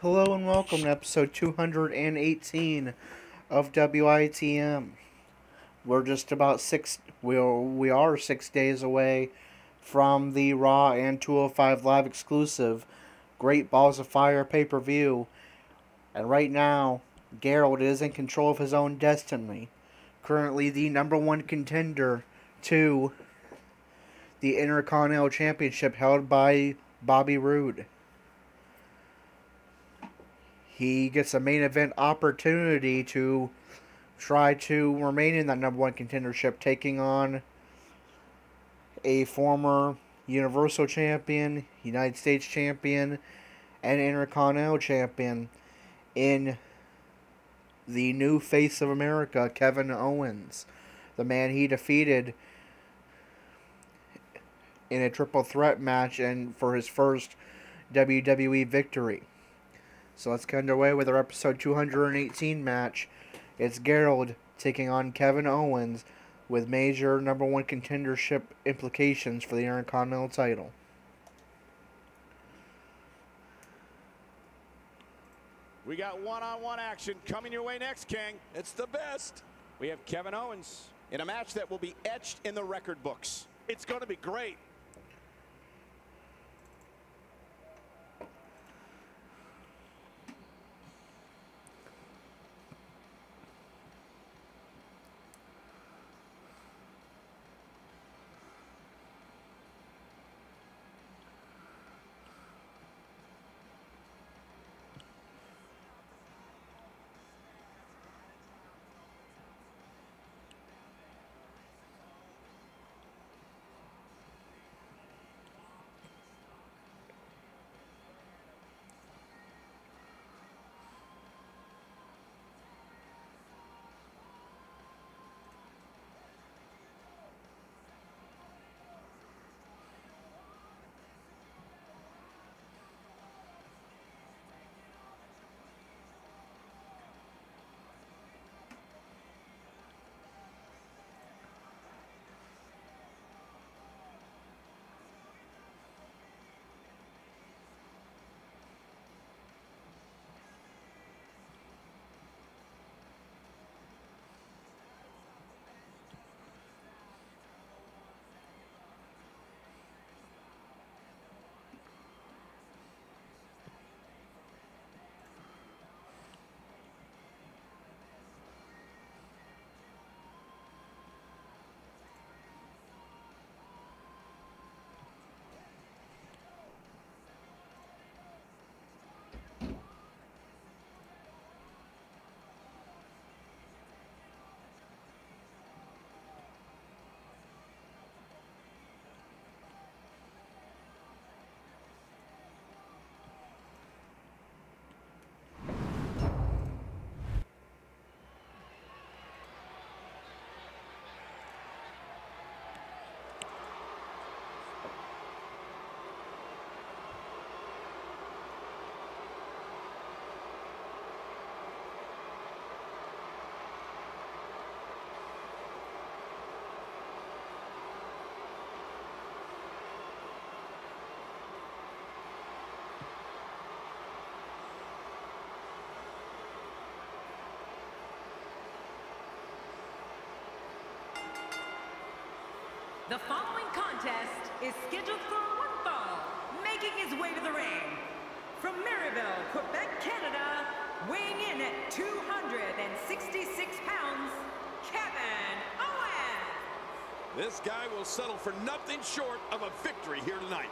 Hello and welcome to episode 218 of WITM. We're just about we are 6 days away from the Raw and 205 Live exclusive Great Balls of Fire pay-per-view. And right now, Gerald is in control of his own destiny. Currently the number one contender to the Intercontinental Championship held by Bobby Roode. He gets a main event opportunity to try to remain in that number one contendership, taking on a former Universal Champion, United States Champion, and Intercontinental Champion in the new face of America, Kevin Owens, the man he defeated in a triple threat match and for his first WWE victory. So let's get underway with our episode 218 match. It's Gerald taking on Kevin Owens with major number one contendership implications for the Intercontinental title. We got one-on-one action coming your way next, King. It's the best. We have Kevin Owens in a match that will be etched in the record books. It's going to be great. The following contest is scheduled for one fall, making his way to the ring. From Maryville, Quebec, Canada, weighing in at 266 pounds, Kevin Owens. This guy will settle for nothing short of a victory here tonight.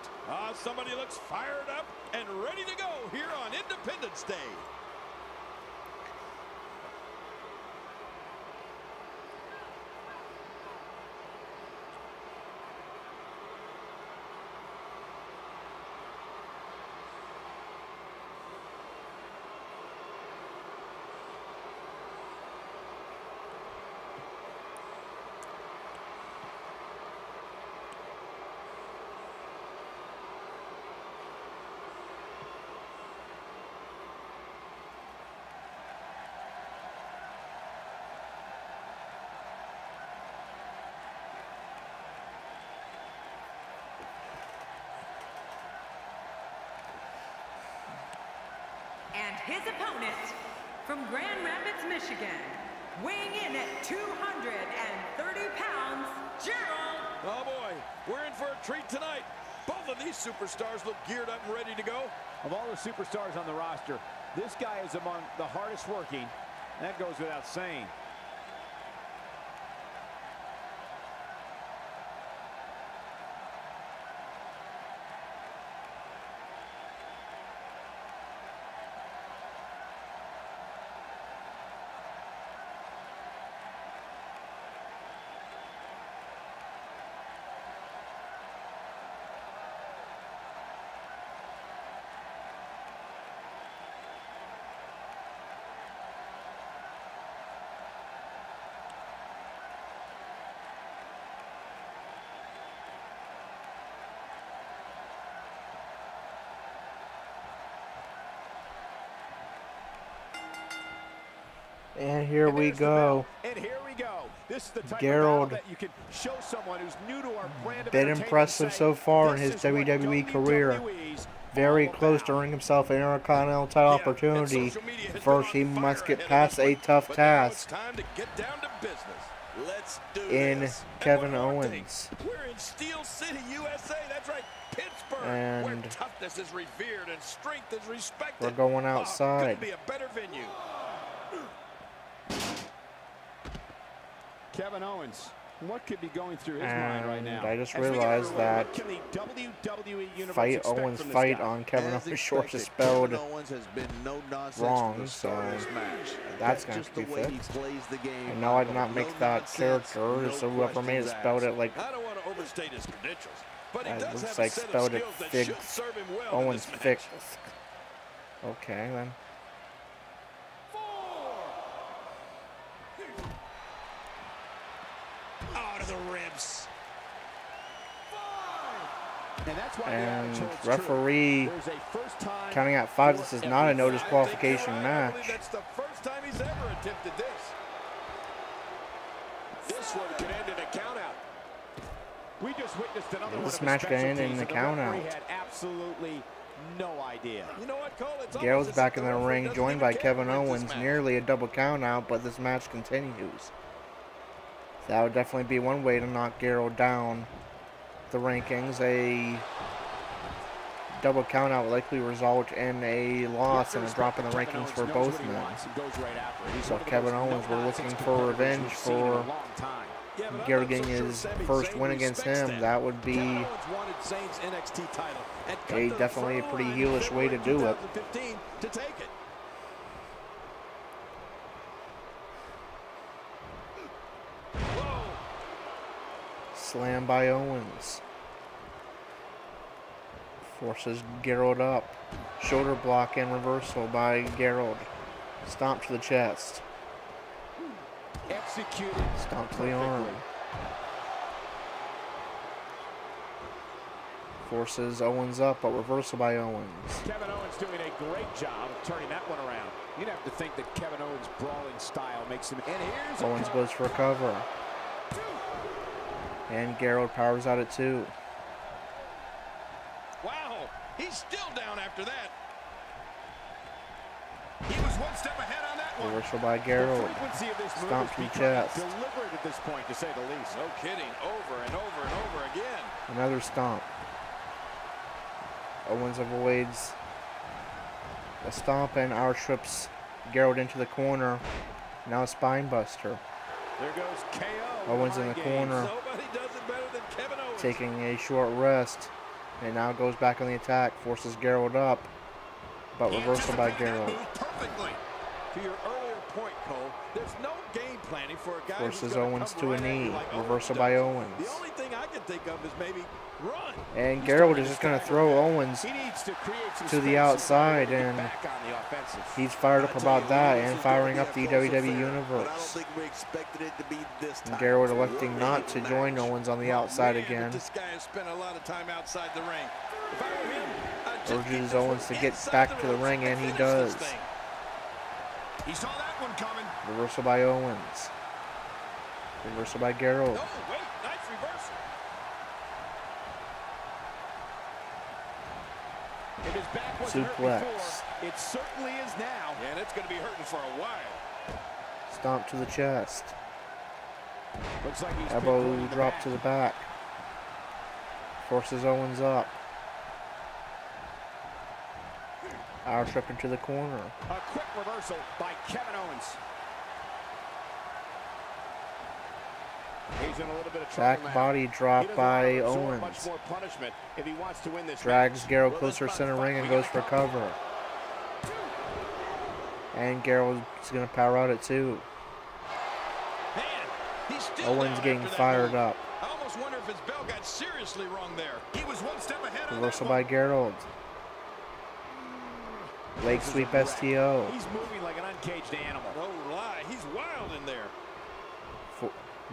Somebody looks fired up and ready to go here on Independence Day. And his opponent from Grand Rapids, Michigan, weighing in at 230 pounds, Gerald. Oh boy, we're in for a treat tonight. Both of these superstars look geared up and ready to go. Of all the superstars on the roster, this guy is among the hardest working. That goes without saying. And here we go. And here we go. This is the type Gerald, of battle that you can show someone who's new to our brand of been entertainment impressive so far in his WWE career. Very close to earning himself an Intercontinental title opportunity. First, he must get past a tough task in Kevin Owens. We're in Steel City, USA. That's right, Pittsburgh, And where toughness is revered and strength is respected. we're going outside. Couldn't be a better venue. Kevin Owens, what could be going through his mind right now? I just realized that Owens fight on Kevin Owens shorts is spelled wrong, so that's going to be fixed. And now I did not make that character, so whoever made it spelled it like I don't want to overstate his credentials, but he it does looks have a like set of spelled it skills that Fig should serve him well in Owens this match. Fig. Okay then. Out of the ribs. And referee counting at 5. This is not a no disqualification match. That's the first time he's ever attempted this. This one could end in a count out. We just witnessed another This match could end in the count out. had absolutely no idea. You know what, Cole? It's Gerald's almost back as in if the referee ring, doesn't joined even by care Kevin who wins Owens. this match. Nearly a double count out, but this match continues. That would definitely be one way to knock Gerald down the rankings. A double count out would likely result in a loss and a drop in the rankings for both men. So Kevin Owens, we're looking for revenge for Gerald getting his first win against him. That would be definitely a pretty heelish way to do it. Slam by Owens. Forces Gerald up. Shoulder block and reversal by Gerald. Stomp to the chest. Executed. Stomp to the arm. Forces Owens up, but reversal by Owens. Kevin Owens doing a great job of turning that one around. You'd have to think that Kevin Owens' brawling style makes him. And here's Owens goes for a cover. And Gerald powers out at 2. Wow, he's still down after that. He was one step ahead on that one. Reversal by Gerald. Stomp to the chest. Deliberate at this point, to say the least. No kidding, over and over and over again. Another stomp. Owens avoids a stomp and trips Gerald into the corner. Now a spine buster. There goes KO. Owens in the corner. Nobody does it better than Kevin Owens. Taking a short rest. And now goes back on the attack. Forces Gerald up. But reversal by Gerald. Perfectly. To your earlier point, Cole, there's no game planning for a guy Forces who's gonna Owens come to a right at you knee. like Reversal Owens by does. Owens. The only thing I can think of is maybe run. And Gerald is just going to throw Owens He needs to create some to the space outside, to get and back on the offensive. he's fired up about that and firing up the WWE But I don't Universe. think we expected it to be this And time. Gerald electing not to join Owens on the outside Man, again. This guy has spent a lot of time outside the ring. If I were him, I'd just keep Urges this Owens one to get inside back to the ropes ring, and he finish does. this thing. He saw that one coming. Reversal by Owens. Reversal by Gerald. Oh, wait, nice reversal. If his back wasn't hurt Suplex. before, It certainly is now. And it's going to be hurting for a while. Stomp to the chest. Looks like he's Elbow drop to the back. Forces Owens up. Power trip into the corner. A quick reversal by Kevin Owens. He's in a little bit of trouble Back now. body drop by Owens. Much more punishment if he wants to win this Drags match. Gerald closer center ring and goes for cover. And Gerald's going to power out at 2. Man, he's still Owens down getting after that fired move. up. I almost wonder if his bell got seriously wrong there. He was one step ahead on that Reversal one. by Gerald. Leg sweep STO. He's moving like an uncaged animal. No lie, he's wild in there.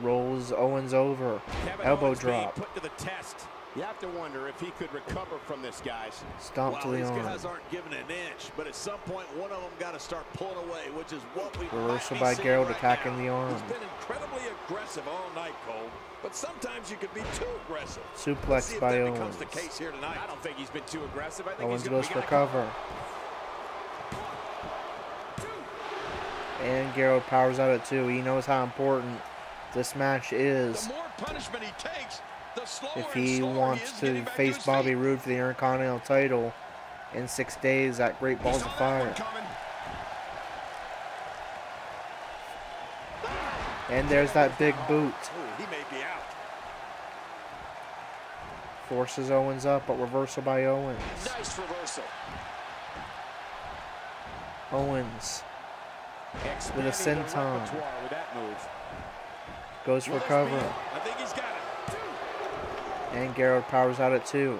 Rolls Owens over. Kevin Elbow Owens being drop. put to the test. You have to wonder if he could recover from this, guys. Stomp to the These arm. guys aren't giving an inch, but at some point, one of them got to start pulling away, which is what we Reversal might be by seeing Gerald right attacking now. the arm. He's been incredibly aggressive all night, Cole. But sometimes you could be too aggressive. Let's see Suplex if by that Owens. becomes the case here tonight. I don't think he's been too aggressive. I think Owens he's gonna goes be for getting cover. And Gerald powers out at 2. He knows how important this match is The more punishment he takes, the slower if and he slower wants is to getting back face his Bobby feet. Roode for the Intercontinental title in 6 days at Great Balls of Fire. And there's that big boot. Ooh, he may be out. Forces Owens up, but reversal by Owens. Nice reversal. Owens with a Expanding the senton. repertoire with that move. Goes for cover. I think he's got it. And Gerald powers out at 2.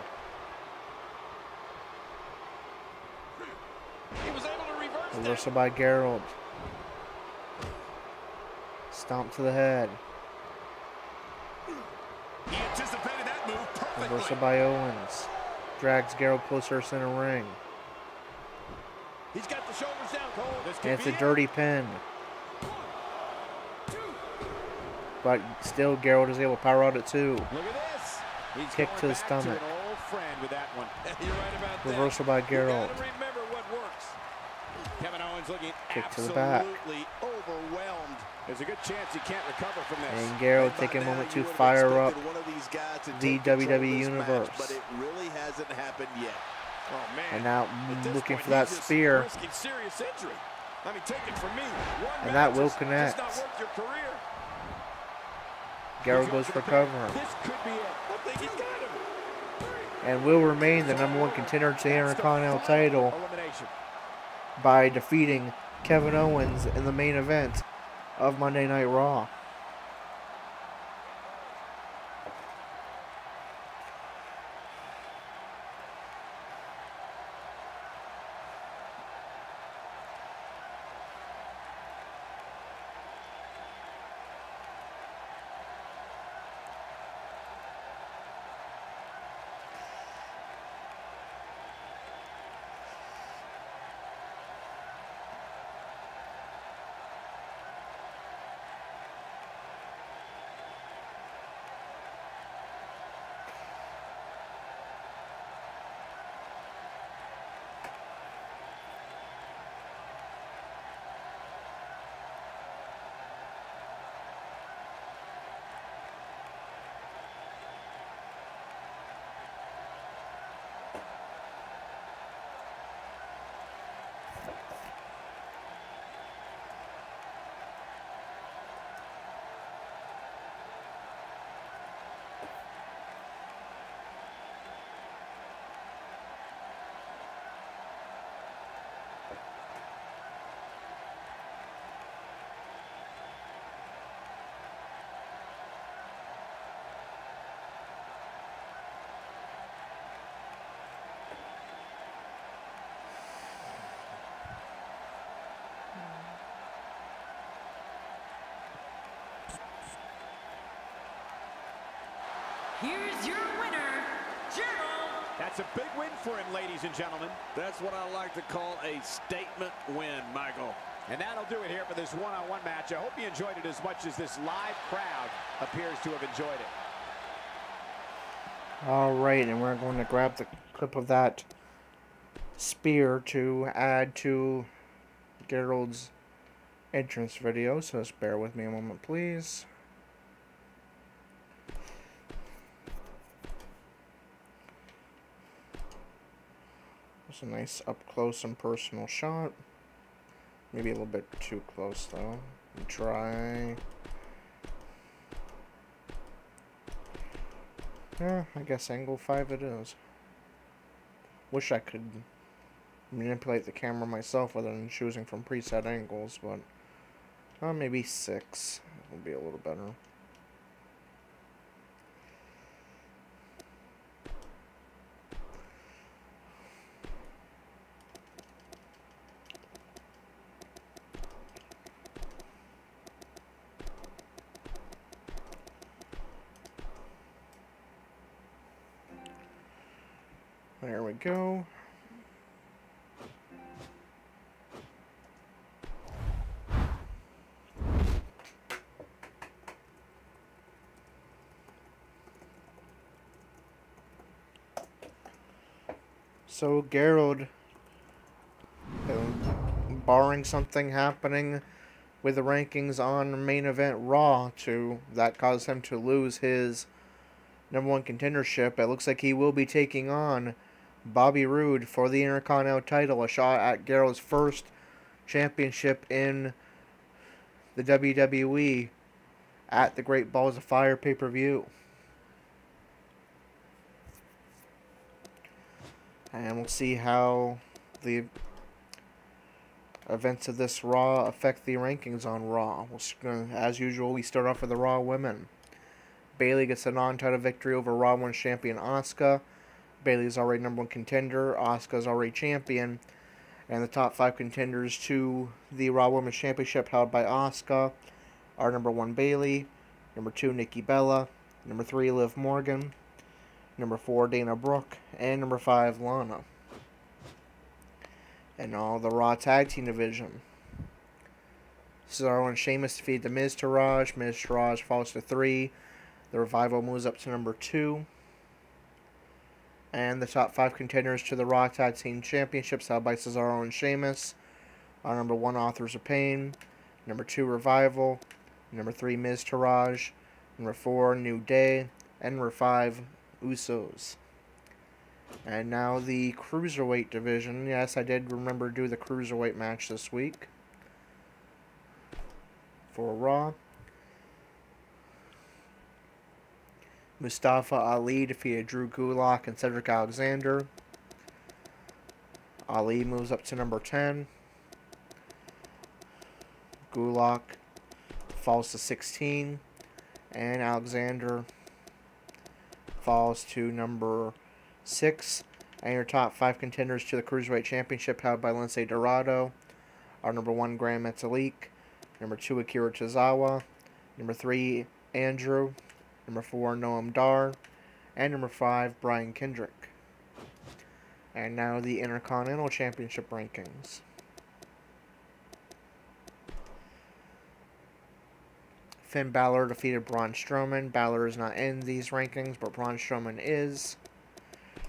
He was able to reverse that. Reversal by Gerald. Stomp to the head. He anticipated that move perfectly. Reversal by Owens. Drags Gerald closer to center ring. He's got the shoulders down, Cole. This could And it's be a it. dirty pin. But still, Gerald is able to power out at 2. Look at this. He's Kick going to the back stomach. To an old friend with that one. You're right about that. Reversal by Gerald. You gotta remember what works. Kevin Owens looking Kick to the absolutely back. overwhelmed. There's a good chance he can't recover from this. And Gerald By taking a now, moment you to would have fire up expected one of these guys to the take control of WWE this Universe. match, but it really hasn't happened yet. Oh, man. And now At this looking point, for that he's just spear. risking serious injury. I mean, take it from me. One And that match will is connect. just not worth your career. Gerald goes for cover. This could be it. I think he's got him. And will remain the #1 contender to the Intercontinental title Elimination. by defeating Kevin Owens in the main event of Monday Night Raw. Here's your winner, Gerald. That's a big win for him, ladies and gentlemen. That's what I like to call a statement win, Michael. And that'll do it here for this one-on-one match. I hope you enjoyed it as much as this live crowd appears to have enjoyed it. Alright, and we're going to grab the clip of that spear to add to Gerald's entrance video, so just bear with me a moment, please. It's a nice up close and personal shot. Maybe a little bit too close though. Try. Yeah, I guess angle 5 it is. Wish I could manipulate the camera myself rather than choosing from preset angles, but maybe 6 will be a little better. There we go. So Gerald, barring something happening with the rankings on main event Raw that caused him to lose his #1 contendership, it looks like he will be taking on Bobby Roode for the Intercontinental title, a shot at Gerald's first championship in the WWE at the Great Balls of Fire pay-per-view. And we'll see how the events of this Raw affect the rankings on Raw. As usual, we start off with the Raw women. Bayley gets a non-title victory over Raw Women's Champion Asuka. Bayley's already #1 contender. Asuka's already champion. And the top 5 contenders to the Raw Women's Championship held by Asuka are #1 Bayley, #2 Nikki Bella, #3 Liv Morgan, #4 Dana Brooke, and #5 Lana. And all the Raw Tag Team division. Cesaro and Sheamus defeated The Miz to Roush. Miz to Roush falls to 3. The Revival moves up to #2. And the top 5 contenders to the Raw Tag Team Championships held by Cesaro and Sheamus are #1 Authors of Pain, #2 Revival, #3 Miz to Roush, #4 New Day, and #5 Usos. And now the Cruiserweight division. Yes, I did remember to do the Cruiserweight match this week for Raw. Mustafa Ali defeated Drew Gulak and Cedric Alexander. Ali moves up to #10. Gulak falls to 16. And Alexander falls to #6. And your top 5 contenders to the Cruiserweight Championship held by Lince Dorado are #1 Grand Metalik, #2 Akira Tozawa, #3 Andrew, #4 Noam Dar, and #5 Brian Kendrick. And now the Intercontinental Championship rankings. Finn Balor defeated Braun Strowman. Balor is not in these rankings, but Braun Strowman is.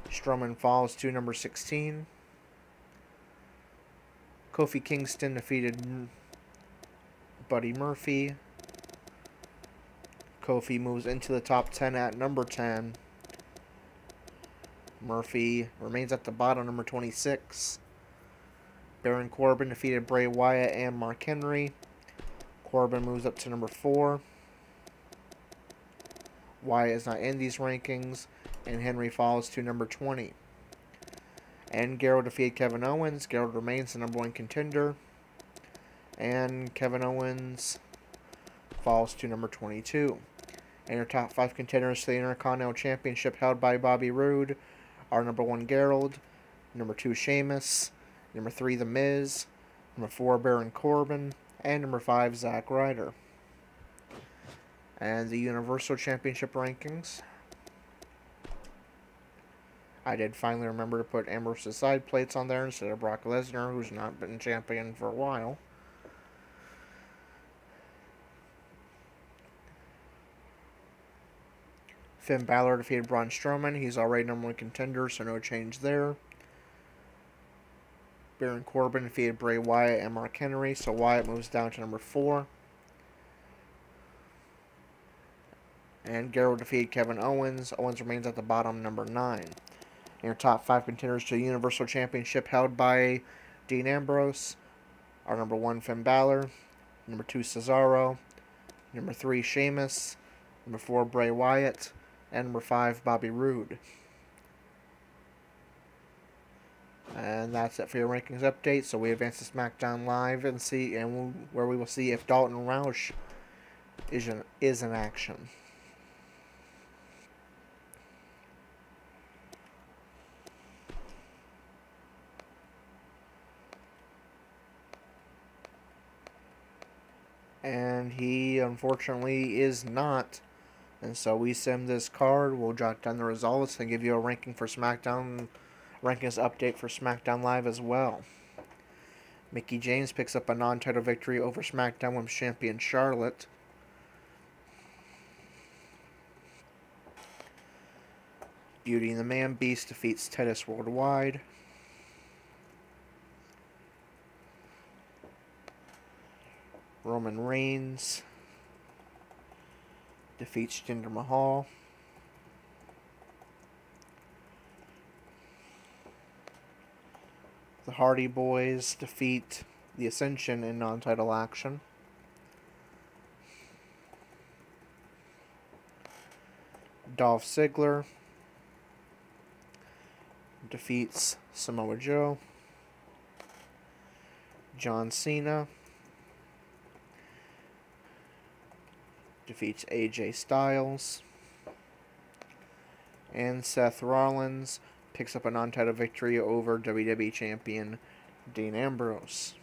Strowman falls to #16. Kofi Kingston defeated Buddy Murphy. Kofi moves into the top 10 at #10. Murphy remains at the bottom, #26. Baron Corbin defeated Bray Wyatt and Mark Henry. Corbin moves up to #4. Wyatt is not in these rankings, and Henry falls to #20. And Gerald defeated Kevin Owens. Gerald remains the #1 contender. And Kevin Owens falls to #22. And your top 5 contenders to the Intercontinental Championship held by Bobby Roode are #1 Gerald, #2 Sheamus, #3 The Miz, #4 Baron Corbin, and #5 Zack Ryder. And the Universal Championship rankings. I did finally remember to put Ambrose's side plates on there instead of Brock Lesnar, who's not been champion for a while. Finn Balor defeated Braun Strowman. He's already #1 contender, so no change there. Baron Corbin defeated Bray Wyatt and Mark Henry, so Wyatt moves down to number 4. And Gerald defeated Kevin Owens. Owens remains at the bottom, number 9. And your top 5 contenders to the Universal Championship held by Dean Ambrose are number 1, Finn Balor, number 2, Cesaro, number 3, Sheamus, number 4, Bray Wyatt, and number 5, Bobby Roode. And that's it for your rankings update. So we advance to SmackDown Live and where we will see if Dalton Roush is in action. And he unfortunately is not. And so we sim this card. We'll jot down the results and give you a ranking for SmackDown. Rankings update for SmackDown Live as well. Mickie James picks up a non-title victory over SmackDown Women's Champion Charlotte. Beauty and the Man Beast defeats Titus Worldwide. Roman Reigns defeats Jinder Mahal. The Hardy Boys defeat the Ascension in non-title action. Dolph Ziggler defeats Samoa Joe. John Cena defeats AJ Styles. And Seth Rollins picks up a non-title victory over WWE Champion Dean Ambrose.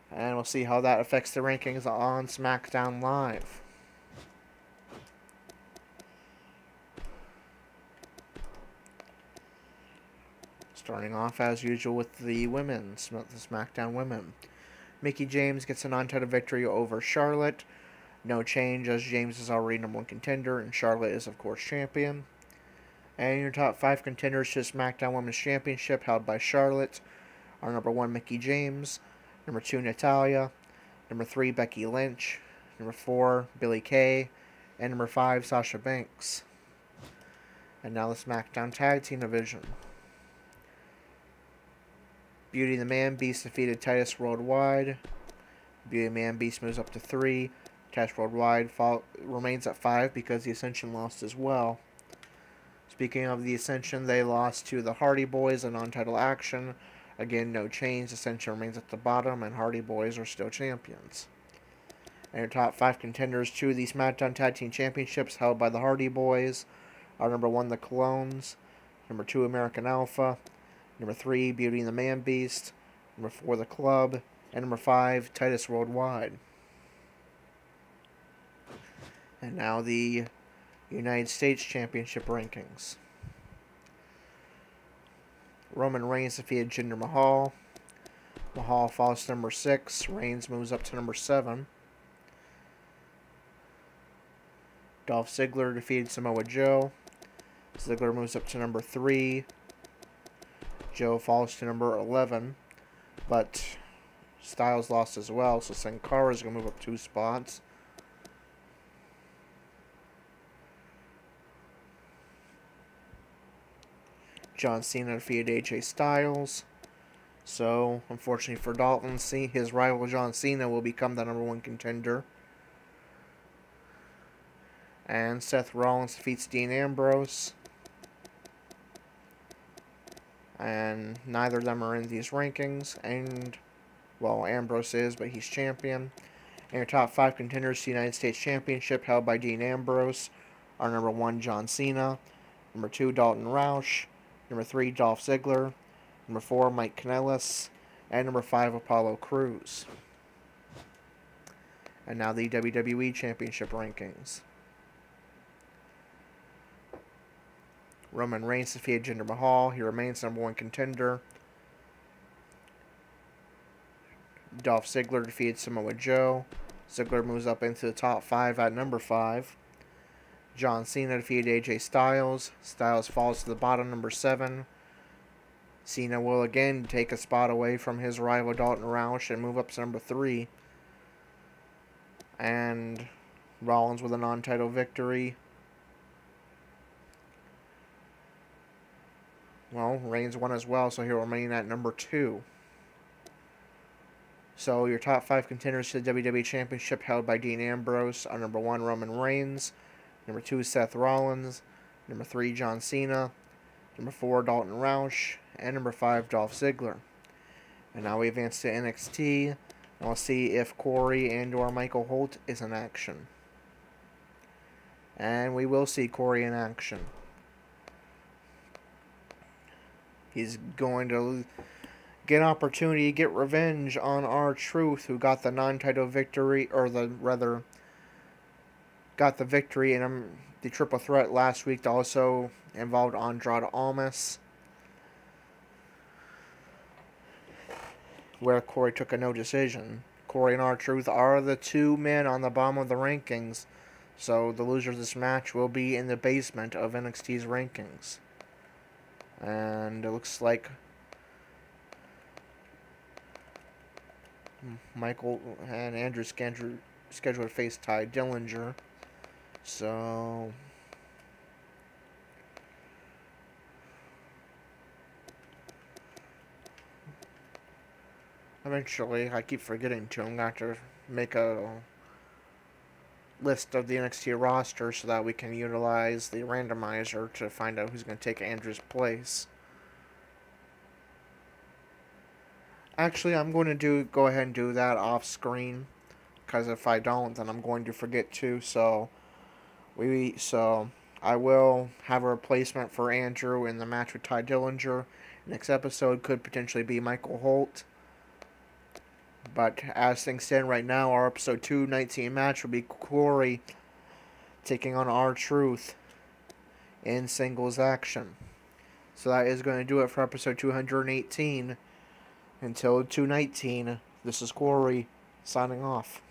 And we'll see how that affects the rankings on SmackDown Live. Starting off as usual with the women, the SmackDown women. Mickie James gets a non-title victory over Charlotte. No change, as James is already number 1 contender, and Charlotte is, of course, champion. And your top 5 contenders to the SmackDown Women's Championship held by Charlotte are number 1, Mickie James, number 2, Natalya, number 3, Becky Lynch, number 4, Billie Kay, and number 5, Sasha Banks. And now the SmackDown Tag Team Division. Beauty and the Man Beast defeated Titus Worldwide. Beauty and the Man Beast moves up to 3. Titus Worldwide remains at 5 because the Ascension lost as well. Speaking of the Ascension, they lost to the Hardy Boys in non-title action. Again, no change. Ascension remains at the bottom, and Hardy Boys are still champions. And your top 5 contenders to the SmackDown Tag Team Championships held by the Hardy Boys are number 1, the Clones, number 2, American Alpha, number 3, Beauty and the Man Beast, number 4, the Club, and number 5, Titus Worldwide. And now the United States Championship rankings. Roman Reigns defeated Jinder Mahal. Mahal falls to number 6. Reigns moves up to number 7. Dolph Ziggler defeated Samoa Joe. Ziggler moves up to number 3. Joe falls to number 11. But Styles lost as well, so Sin Cara is going to move up 2 spots. John Cena defeated AJ Styles. So, unfortunately for Dalton, his rival John Cena will become the number 1 contender. And Seth Rollins defeats Dean Ambrose. And neither of them are in these rankings. And, well, Ambrose is, but he's champion. And your top 5 contenders to the United States Championship held by Dean Ambrose are number 1, John Cena. Number 2, Dalton Roush. Number 3, Dolph Ziggler. Number 4, Mike Kanellis. And number 5, Apollo Crews. And now the WWE Championship rankings. Roman Reigns defeated Jinder Mahal. He remains number 1 contender. Dolph Ziggler defeated Samoa Joe. Ziggler moves up into the top 5 at number 5. John Cena defeated AJ Styles. Styles falls to the bottom, number 7. Cena will again take a spot away from his rival Dalton Roush and move up to number 3. And Rollins with a non-title victory. Well, Reigns won as well, so he'll remain at number 2. So your top 5 contenders to the WWE Championship held by Dean Ambrose are number 1, Roman Reigns, number 2, Seth Rollins, number 3, John Cena, number 4, Dalton Roush, and number 5, Dolph Ziggler. And now we advance to NXT, and we'll see if Corey and or Michael Holt is in action. And we will see Corey in action. He's going to get an opportunity to get revenge on R-Truth, who got the non-title victory, or got the victory in the triple threat last week that also involved Andrade Almas, where Corey took a no decision. Corey and R-Truth are the 2 men on the bottom of the rankings, so the loser of this match will be in the basement of NXT's rankings. And it looks like Michael and Andrew scheduled to face Ty Dillinger. So eventually, I keep forgetting to. I'm going to have to make a list of the NXT roster so that we can utilize the randomizer to find out who's going to take Andrew's place. Actually, I'm going to go ahead and do that off screen, because if I don't, then I'm going to forget to. So I will have a replacement for Andrew in the match with Ty Dillinger. Next episode could potentially be Michael Holt. But as things stand right now, our episode 219 match will be Corey taking on R-Truth in singles action. So that is going to do it for episode 218. Until 219, this is Corey signing off.